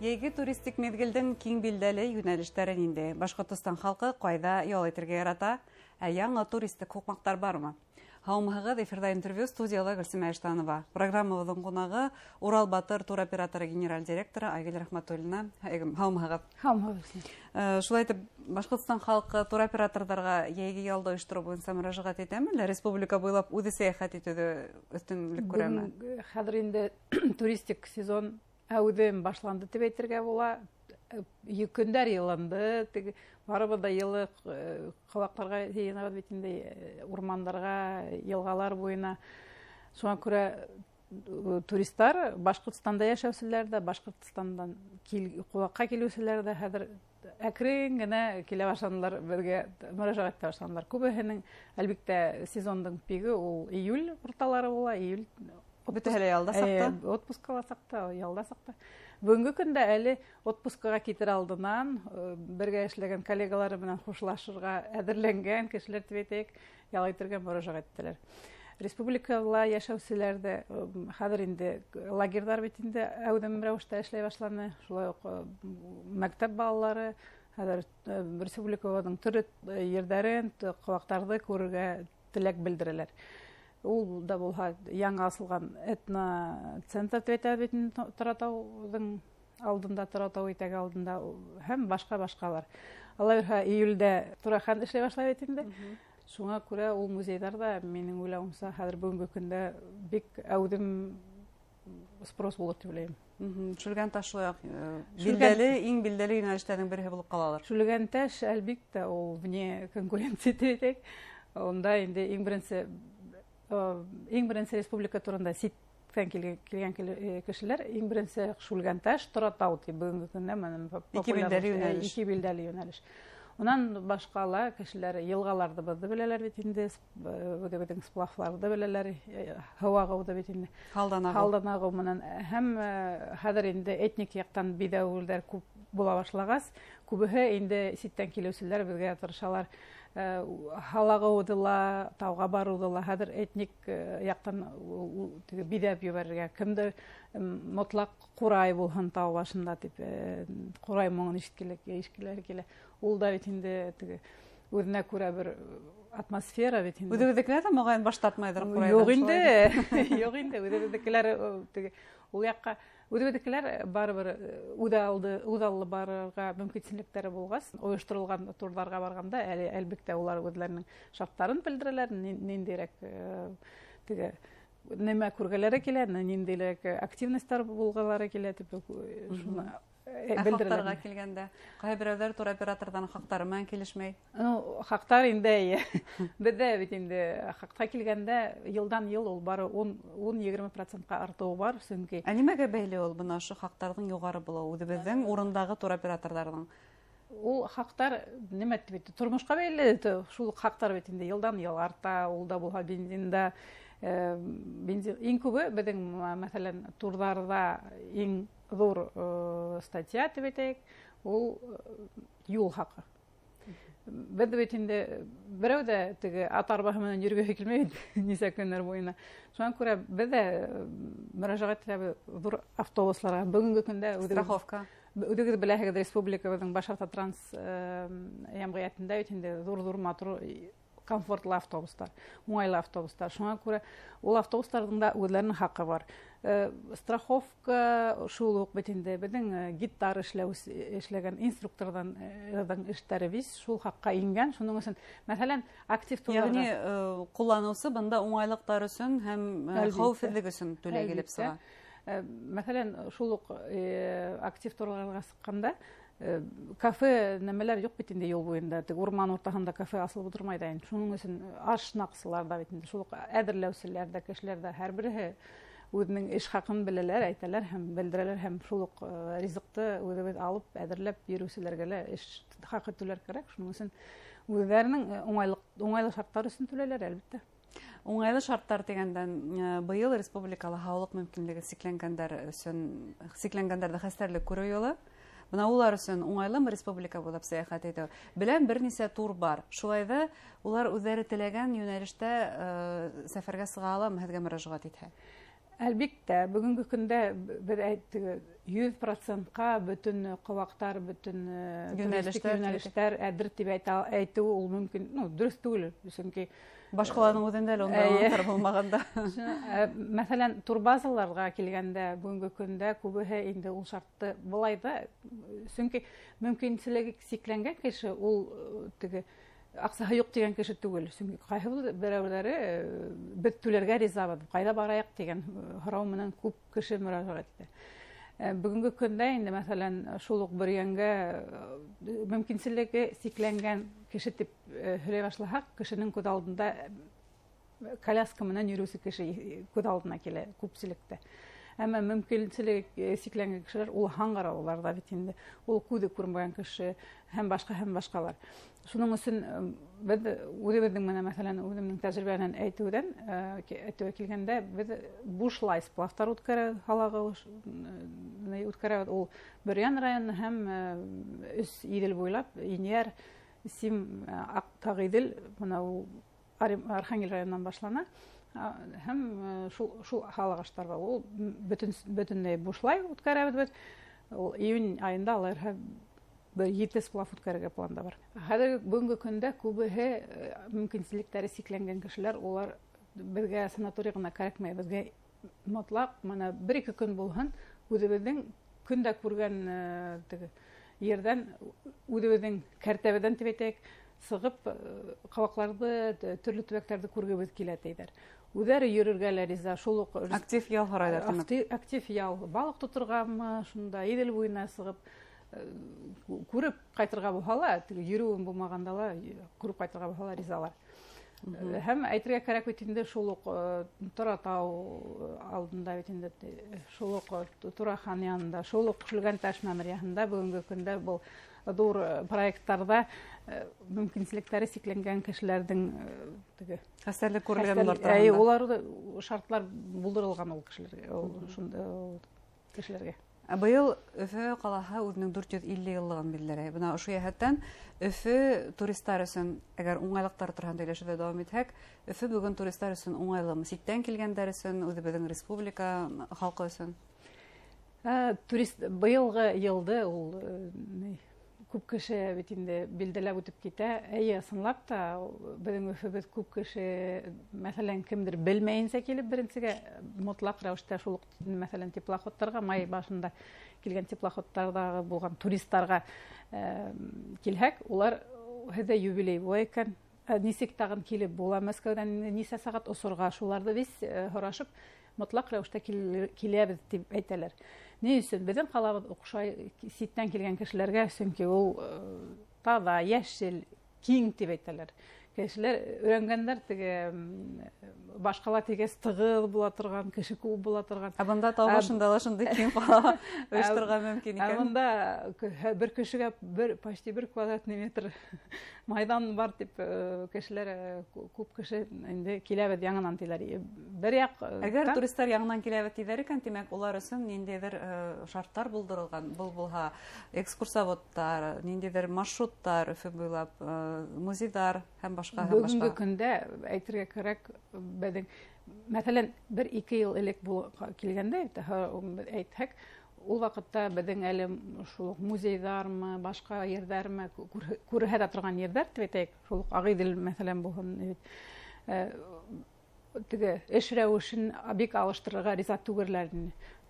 Йәйге туристик мезгилдең киң билдәле юнәлештәрен инде. Башкортстан халкы кайда ял итәргә ярата, яңа туристик хукмактар бармы? Һаумыгыз, эфирда интервью, студияда Гөлсем Әйштанова. Программабызның кунагы Урал Батыр туроператоры генераль директоры Айгөл Рахматуллина. Һаумыгыз. Һаумыгыз. Шулай итеп, Башкортстан халкы туроператорларга йәйге ялда оештыру буенча мөрәҗәгать итәме? Республика буйлап үзе сәяхәт итүдә үстенлек күрәме? Хәзер инде туристик сезон әүдем башланды дип әйтергә була. Көндәр йылынды, барыбыз да йылы кылакларга җыенабыз бит инде, урмандарга, елгалар буена. Шуңа күрә туристлар Башкортстанда яшәүчеләр дә, Башкортстандан кулакка килүчеләр дә хәзер әкрен генә килә башладылар, безгә мөрәҗәгать итә башладылар. Күбесенең әлбиттә сезондың пиге ул июль урталары була, июль Бөтәһеле ялда сакта. Отпускка сакта, ялда сакта. Бүгенге көндә әле отпускка китер алдыннан бергә эшләгән коллегалары белән хушлашырга әзерләнгән кешеләр дип әйтик, ял итәргә мөрәҗәгать иттеләр. Республикада яшәүчеләр дә хәзер инде лагерьлар бит инде әүдем рәвештә эшләй башланы. Шулай ук мәктәп балалары хәзер республиканың төрле йөрдәрен, кылактарды күрергә теләк белдерәләр. Ул да булһа яңа асылган этно-центр дип әйтәбез бит Таратауның алдында, Таратау итәге алдында һәм башка-башкалар. Алар июльдә Турахан эшләй башлай бит инде. Шуңа күрә ул музейларда минем уйлавымча хәзер бүгенге көндә бик әүдем спрос булыр дип уйлыйм. Шүлгән ташлы билдәле, иң билдәле юнәлештәрнең бере булып калалар. Шүлгән таш әлбиттә ул вне конкуренция дип әйтик. Онда инде иң беренче республика турында ситтән килгән кешеләр, иң беренче Шүлгән таш, Таратау дип бүгенге көндә менә ике билдәле юнәлеш. Унан башкала кешеләр елгаларды барды беләләр бит инде, үдәгән сплавларды беләләр, һавага бит инде. Халданагы менән һәм хәзер инде этник яктан бидәүләр күп була башлагас, күбеһе инде ситтән килүчеләр безгә тырышалар. Халага удыла, тауга барудыла, хәзер этник яктан бидәп ебәргә. Кемдер мотлак курай булһын тау башында дип, курай моңын ишеткеләр килә. Ул да бит инде үзенә күрә бер атмосфера бит инде. Үҙебеҙҙекеләр дә моғайын баш тартмайҙыр курайҙан. Юҡ инде, үҙебеҙҙекеләр ул яҡҡа үҙебеҙҙекеләр барыбер үҙаллы барырға мөмкинлектәре булғас, ойоштырылған турҙарға барғанда, әлбиттә улар үҙләренең шарттарын белдерәләр, ниндәйерәк нәмә күргәләре килә, ниндәйерәк активностар булғалары килә, тип шуны хактарга килгәндә, кай берәүләр туроператордан хактары менән килешмәй. Хактар инде бездә бит инде хакка килгәндә елдан-ел ул бары 10-20%-ка артуы бар, сөнки. Нимәгә бәйле ул бына шу хактарның югары булуы үзебезнең урындагы туроператорларның? Ул хактар нимә дип тормышка бәйле, шул хактар бит инде елдан-ел арта, ул да булһа бензинда, бензин иң күбе безнең мәсәлән турларда иң зур статья дип әйтәйек, ул юл хакы. Бездә бит инде берәү дә теге ат арбаһы менән йөргәһе килмәй нисә көннәр буена. Шуңа күрә бездә мөрәҗәгать итәбез зур автобусларга. Бүгенге көндә страховка. Үҙегеҙ беләһегеҙ, республикабыҙның Башарта транс йәмғиәтендә бит инде зур матур комфортлы автобустар, уңайлы автобустар. Шуңа күрә ул автобустарҙың да үҙләренең хаҡы бар. Страховка шул уҡ бит инде беҙҙең гидтар эшләгән инструкторҙан эштәре вис шул хаҡҡа ингән. Шуның өсөн, мәҫәлән, актив турларҙа, ягъни ҡулланыусы бында уңайлыҡтар өсөн һәм хәүефһеҙлек өсөн түләй килеп сыға. Мәҫәлән, шул уҡ актив турларға сыҡҡанда кафе нәмәләр юҡ бит инде юл буйында. Урман уртаһында кафе асылып утырмай да инде. Шуның өсөн ашнаҡсылар да бит инде. Шул уҡ әҙерләүселәр дә, кешеләр дә һәр береһе үҙенең эш хаҡын беләләр, әйтәләр һәм белдерәләр һәм шул уҡ ризыҡты үҙебеҙ алып, әҙерләп йөрөүселәргә лә эш хаҡы түләр кәрәк. Шуның өсөн үҙҙәренең уңайлы шарттар өсөн түләләр, әлбиттә. Уңайлы шарттар дигәндән быйыл республикала һаулыҡ мөмкинлеге сикләнгәндәрҙе хәстәрлек күреү юлы. Бына улар өсөн уңайлымы республика буйлап сәяхәт итеү? Белән бер нисә тур бар. Шулай да улар үҙҙәре теләгән йүнәлештә сәфәргә сыға аламы һеҙгә мөрәжәғәт итһә? Әлбиттә, бүгенге көндә бер 100%-ка бөтен кабактар, бөтен туристик юнәлештәр әдер дип әйтү ул мөмкин, дөрес түгел. Чөнки башкаларның үзендә лә онда булмаганда. Мәсәлән, турбазаларга килгәндә бүгенге көндә күбеһе инде ул шартты булай да, чөнки мөмкинчелеге сикләнгән кеше ул аксаһы юк дигән кеше түгел. Чөнки кайһы берәүләре бит түләргә ризабыз, кайда бараяк дигән һорау менән күп кеше мөрәҗәгать итә. Бүгенге көндә инде мәсәлән шул ук бер янгә мөмкинчелеге сикләнгән кеше дип һөйләй башласак, кешенең күз алдында коляска менән йөрүче кеше күз алдына килә күпчелектә. Әмма мөмкинчелеге сикләнгән кешеләр ул хаңгырауларда бит инде. Ул күзе күрмәгән кеше һәм башкалар. Шуның өчен без үзебезнең менә мәсәлән үземнең тәҗрибәдән әйтүгә килгәндә без бушлай сплавтар үткәрә халагы үткәрә ул Бөрьян районы һәм Өс Идел буйлап Инияр Сим Актагыйдел менә ул Архангель районыннан башлана һәм шул халагыштар бар. Ул бөтенләй бушлай үткәрәбез. Ул июнь аенда алар bir 7 сплав үткәрергә планда бар. Хәзер бүгенге көндә күбеһе мөмкинчелекләре сикләнгән кешеләр, улар безгә санаторий гына кирәкмәй, безгә мотлак менә 1-2 көн булһын, үзебезнең көндә күргән ердән, үзебезнең кәртәбедән тибетек сыгып кабакларды, төрле төбәкләрдә күргебез килә диләр. Үзләре йөрергә лә риза, шул ук актив ял харайлар. Актив ял, балык тутырганмы, шунда Идел буена сыгып күреп кайтырга булһа, йөрүен булмаганда ла күреп кайтырга булһа ризалар. Һәм әйтергә кирәк бит инде шул ук Торатау алдында бит инде шул ук Турахан янында, шул ук Шүлгән таш мәмериясендә бүгенге көндә бу зур проектларда мөмкинчелекләре сикләнгән кешеләрнең хәстәрлек күрелгән булар. Улар шартлар булдырылган ул кешеләргә, шунда кешеләргә. Быел Өфө калаһы үзенең 450 еллыгын билгеләй. Бuna ошо яһәттән Өфө туристлар өчен, әгәр уңайлыктар торган дөйләшүдә дәвам итһәк, Өфө бүген туристлар өчен уңайлымы? Ситтән килгәннәр өчен, үзебезнең республика халкы өчен? Турист быелгы елды ул күп кеше бит инде билдәләп үтеп китә. Ысынлап та безнең Өфөбез күп кеше, мәсәлән, кемдер белмәенсә килеп беренчегә мотлак рәвештә шул мәсәлән теплоходтарга, май башында килгән теплоходтардагы булган туристларга килһәк, улар һәдә юбилей икән. Нисек тагын килеп була Мәскәүдән нисә сагать осырга, шуларда без һорашып мотлак рәвештә киләбез дип әйтәләр. Ни өчен безнең калабыз укшай ситтән килгән кешеләргә, чөнки ул таза, яшел, киң дип әйтәләр. Кешеләр өйрәнгәннәр башкала тигез тыгыз була торган, кеше күп була торган. Бында тау башында ла шундый киң кала оештырырга мөмкин икән. Монда бер кешегә почти 1 квадратный метр майдан бар дип кешеләр күп кеше инде киләбез яңанан диләр. Бер як әгәр туристлар яңанан киләбез диләр икән, димәк улар өчен ниндидер шартлар булдырылган. Бу булһа экскурсоводтар, ниндидер маршруттар Өфө буйлап, музейлар һәм башка. Бүгенге көндә әйтергә кирәк, безнең мәсәлән 1-2 ел элек килгәндә әйтһәк, ул вакытта безнең әле шул музейлармы, башка йөрдәрме, күрһәтә торган йөрдәр дип әйтәйек, шул Агыйдел мәсәлән булган. Эш рәвешен бик алыштырырга риза түгелләр.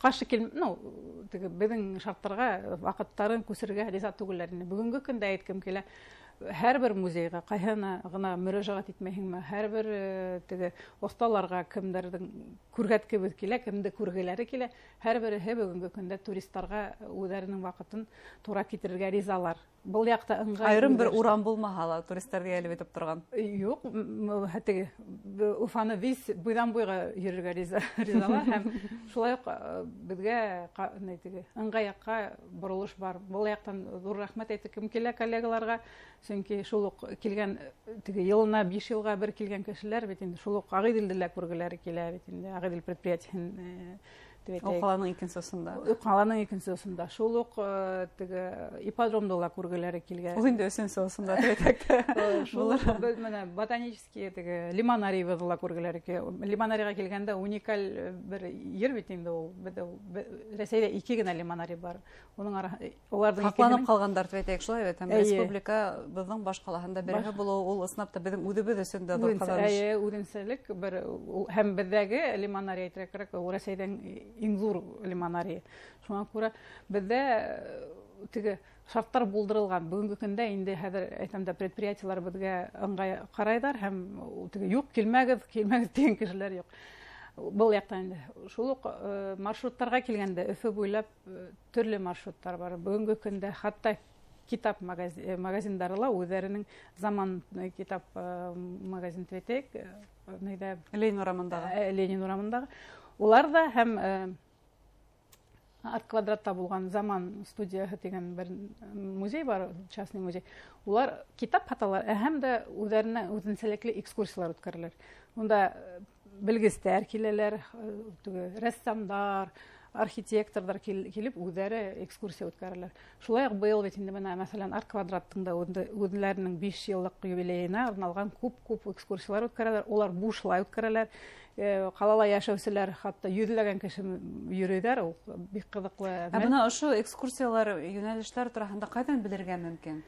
Каршы безнең шартларга вакыттарын күсәргә риза түгелләр. Бүгенге көндә әйткем килә, һәрбер музейга кайһына гына мөрәҗәгать итмәһеңме, һәрбер осталарга кемдердән күргәткебез килә, кемдә күргәләре килә, һәрберсе бүгенге көндә туристларга үзләренең вакытын туры китерергә ризалар. Бул якта ыңгай. Айрым бер урам булмаһа ла туристларга ялып итеп торган. Юк, хәтта Уфаны виз буйдан буйга йөрергә ризалар һәм шулай ук безгә ыңгай якка бурылыш бар. Бул яктан зур рәхмәт әйтәм килә коллегаларга, чөнки шул ук килгән елына 5 елга бер килгән кешеләр бит инде шул ук Агыйделдә күргәләре килә бит инде Агыйдел предприятиен Қаланың икенче осында. Қаланың икенче осында. Шул ук теге ипподромда ла күргеләре килгән. Ул инде өченче осында тибетәктә. Шул менә ботанический теге лимонарийны ла күргеләре. Лимонарийга килгәндә уникаль бер йөр бит инде ул. Рәсәйдә 2 генә лимонарий бар. Уның аларның Хакланып калгандар тибетәк шулай бит. Республика безнең баш калаһында бергә булу ул ысынапта безнең үдебез өчен дә зур казаныш. Үзенчәлек бер һәм бездәге лимонарий әйтрәк ул Рәсәйдән иң зур лимонарий. Шуңа күрә бездә теге шартлар булдырылган. Бүгенге көндә инде хәзер әйтәмдә предприятиеләр безгә ыңгай карайдар һәм теге юк килмәгез дигән кешеләр юк. Был яктан инде. Шул ук маршрутларга килгәндә Өфе буйлап төрле маршрутлар бар. Бүгенге көндә хатта китап магазиннары ла үзләренең заман китап магазин тибетәк. Ленин урамындагы. Улар да һәм Арт квадратта булган заман студияһы дигән бер музей бар, частный музей. Улар китап хаталар, һәм дә үзенчәлекле экскурсиялар үткәрәләр. Монда белгечләр киләләр, рәссамнар, архитекторлар килеп үзләре экскурсия үткәрәләр. Шулай ук быел бит инде менә мәсәлән Арт квадраттың да үзләренең 5 еллык юбилеена арналган күп экскурсиялар үткәрәләр. Улар бушлай үткәрәләр. Қалала яшәүчеләр хатта йөзләгән кеше йөрөйләр, ул бик кызыклы. Менә ошо экскурсиялар, юнәлешләр турында кайдан белергә мөмкин?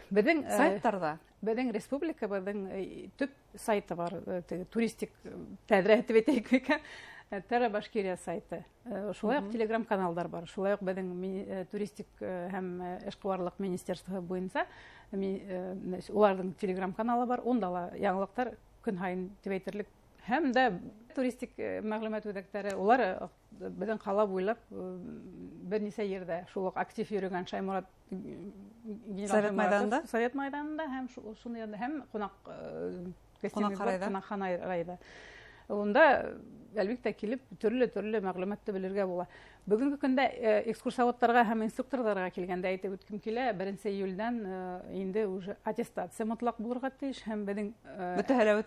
Безнең сайтларда. Безнең республика, безнең төп сайты бар, туристик тәдрәт итеп икән. Терра Башкирия сайты. Шулай ук телеграм-каналдар бар. Шулай ук безнең туристик һәм эшкуарлык министерствы буенча уларның телеграм-каналы бар. Онда ла яңалыктар көн һайын дип әйтерлек. Һәм дә туристик мәгълүмат үзәкләре, улар безнең кала буйлап бернисә ердә шул ук актив йөргән Шаймурат Совет мәйданында һәм шуны янда һәм кунакханада. Онда әлбәттә килеп төрле мәгълүматты белергә була. Бүгенге көндә экскурсоводларга һәм инструкторларга килгәндә әйтеп үткәм килә, 1 июльдән инде уже аттестация мотлак булырга тиеш һәм безнең бөтәһелә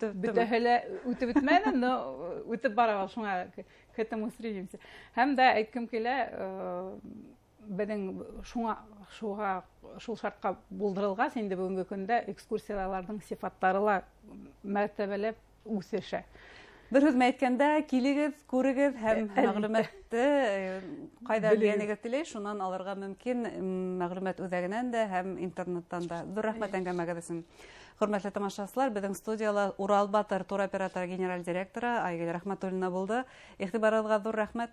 үтеп бетмәде, но үтеп барабыз шуңа к этому стремимся. Һәм дә әйткәм килә, безнең шул шартка булдырылган инде бүгенге көндә экскурсияларның сыйфаттары ла мәртәбәләп үсешә. Бер сүз әйткәндә, килегез, күрегез һәм мәгълүматты кайда белгәнегез теләй, шуннан алырга мөмкин мәгълүмат үзәгенән дә һәм интернеттан да. Зур рәхмәт әңгәмәгез өчен. Хөрмәтле тамашачылар, безнең студияда Урал Батыр туроператор генераль директоры Айгөл Рәхмәтуллина булды. Игътибарыгызга зур рәхмәт.